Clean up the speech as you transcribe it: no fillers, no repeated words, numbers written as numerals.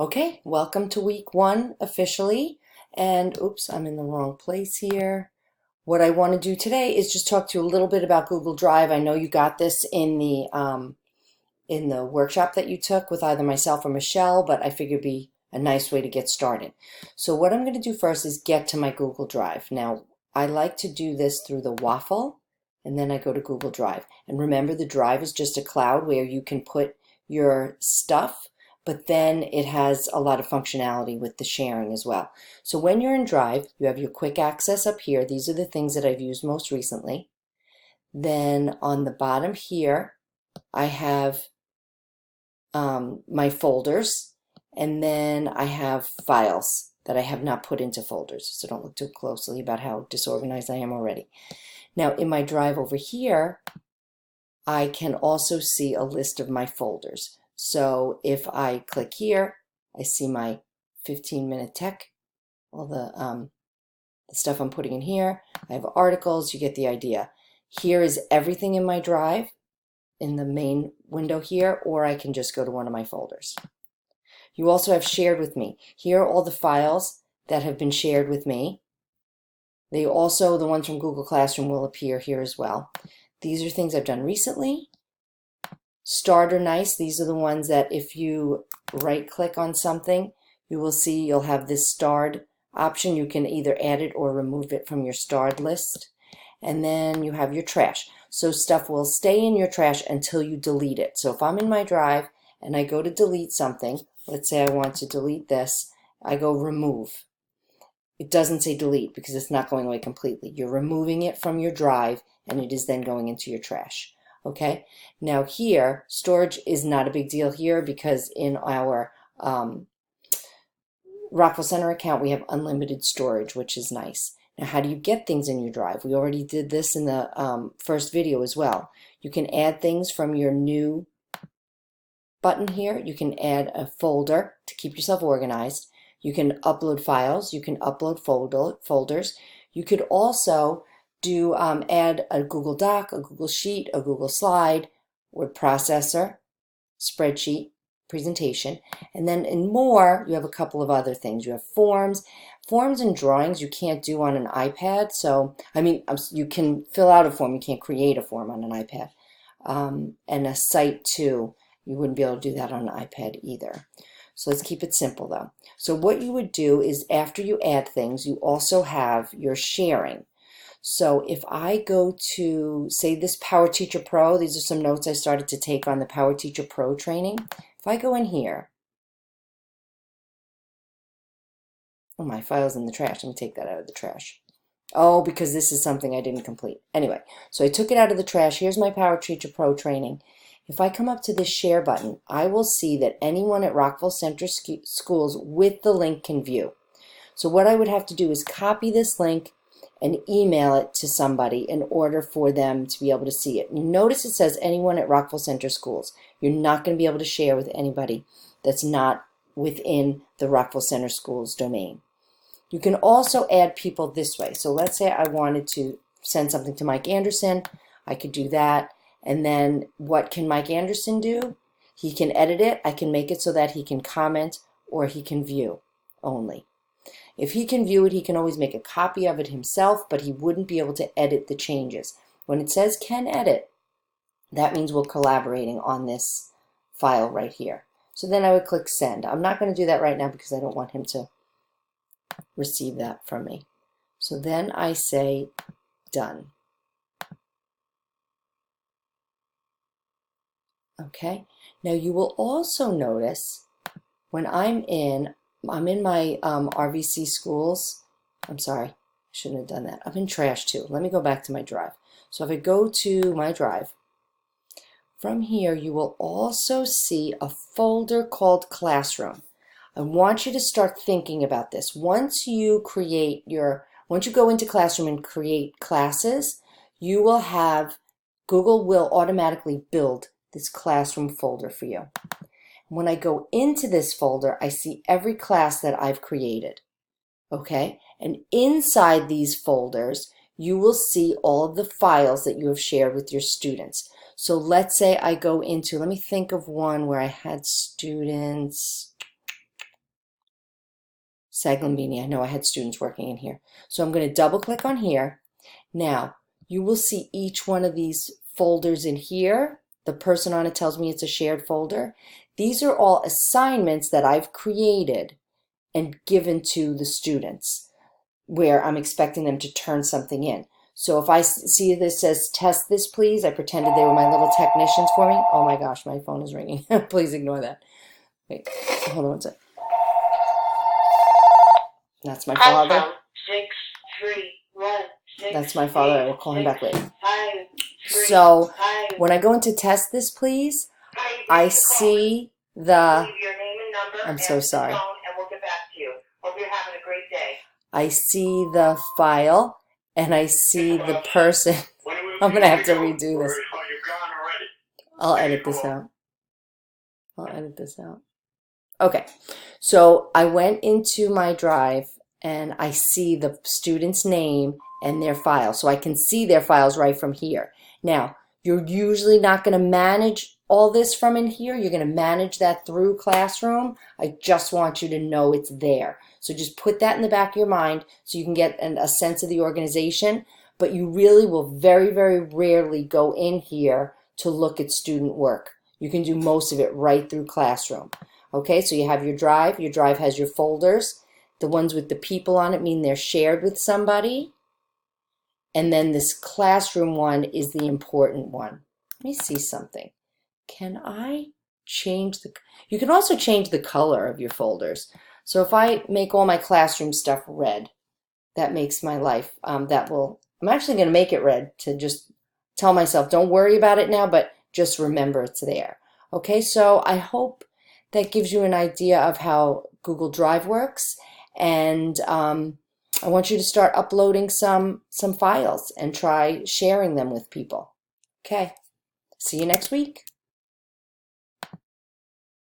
Okay, welcome to week one officially. And oops, I'm in the wrong place here. What I want to do today is just talk to you a little bit about Google Drive. I know you got this in the workshop that you took with either myself or Michelle, but I figured it'd be a nice way to get started. So what I'm going to do first is get to my Google Drive. Now, I like to do this through the waffle, and then I go to Google Drive. And remember, the Drive is just a cloud where you can put your stuff, but then it has a lot of functionality with the sharing as well. So when you're in Drive, you have your quick access up here. These are the things that I've used most recently. Then on the bottom here, I have my folders, and then I have files that I have not put into folders, so don't look too closely about how disorganized I am already. Now in my Drive over here, I can also see a list of my folders. So if I click here, I see my 15-minute tech, all the stuff I'm putting in here. I have articles, you get the idea. Here is everything in my Drive in the main window here, or I can just go to one of my folders. You also have shared with me. Here are all the files that have been shared with me. They also, the ones from Google Classroom will appear here as well. These are things I've done recently. Starred or nice, these are the ones that if you right click on something, you will see you'll have this starred option. You can either add it or remove it from your starred list. And then you have your trash. So stuff will stay in your trash until you delete it. So if I'm in my Drive and I go to delete something, let's say I want to delete this, I go remove. It doesn't say delete because it's not going away completely. You're removing it from your Drive and it is then going into your trash. Okay, now here, storage is not a big deal here because in our Rockville Center account, we have unlimited storage, which is nice. Now, how do you get things in your Drive? We already did this in the first video as well. You can add things from your new button here. You can add a folder to keep yourself organized. You can upload files. You can upload folders. You could also do add a Google Doc, a Google Sheet, a Google Slide, word processor, spreadsheet, presentation, and then in more you have a couple of other things. You have forms and drawings you can't do on an iPad. So I mean, you can fill out a form, you can't create a form on an iPad, and a site too, you wouldn't be able to do that on an iPad either. So let's keep it simple though. So what you would do is after you add things, you also have your sharing. So if I go to, say, this Power Teacher Pro, these are some notes I started to take on the Power Teacher Pro training. If I go in here, oh, my file's in the trash. Let me take that out of the trash. Oh, because this is something I didn't complete. Anyway, so I took it out of the trash. Here's my Power Teacher Pro training. If I come up to this share button, I will see that anyone at Rockville Centre Schools with the link can view. So what I would have to do is copy this link and email it to somebody in order for them to be able to see it. You notice it says anyone at Rockville Centre Schools. You're not going to be able to share with anybody that's not within the Rockville Centre Schools domain. You can also add people this way. So let's say I wanted to send something to Mike Anderson. I could do that. And then what can Mike Anderson do? He can edit it. I can make it so that he can comment or he can view only. If he can view it, he can always make a copy of it himself, but he wouldn't be able to edit the changes. When it says can edit, that means we're collaborating on this file right here. So then I would click send. I'm not going to do that right now because I don't want him to receive that from me. So then I say done. Okay, now you will also notice when I'm in my RVC schools. I'm sorry, I shouldn't have done that. I'm in trash too. Let me go back to my Drive. So if I go to my Drive, from here you will also see a folder called Classroom. I want you to start thinking about this. Once you go into Classroom and create classes, you will have, Google will automatically build this Classroom folder for you. When I go into this folder, I see every class that I've created, okay? And inside these folders, you will see all of the files that you have shared with your students. So let's say I go into, let me think of one where I had students. Saglambini. I know I had students working in here. So I'm going to double click on here. Now, you will see each one of these folders in here. The person on it tells me it's a shared folder. These are all assignments that I've created and given to the students where I'm expecting them to turn something in. So if I see this says test this please, I pretended they were my little technicians for me. Oh my gosh, my phone is ringing. Please ignore that. Wait, hold on one second. That's my father. 631. That's my father. I will call him back later. So when I go into test this please, I see the, I'm so sorry. I see the file and I see the person. I'm going to have to redo this. I'll edit this out. Okay, so I went into my drive and I see the student's name and their file. So I can see their files right from here. Now, you're usually not going to manage all this from in here. You're going to manage that through Classroom. I just want you to know it's there. So just put that in the back of your mind so you can get a sense of the organization. But you really will very, very rarely go in here to look at student work. You can do most of it right through Classroom. Okay, so you have your drive. Your drive has your folders. The ones with the people on it mean they're shared with somebody. And then this Classroom one is the important one. Let me see something. Can I change the, you can also change the color of your folders. So if I make all my Classroom stuff red, that makes my life, I'm actually going to make it red to just tell myself, don't worry about it now, but just remember it's there. Okay, so I hope that gives you an idea of how Google Drive works. And I want you to start uploading some files and try sharing them with people. Okay, see you next week.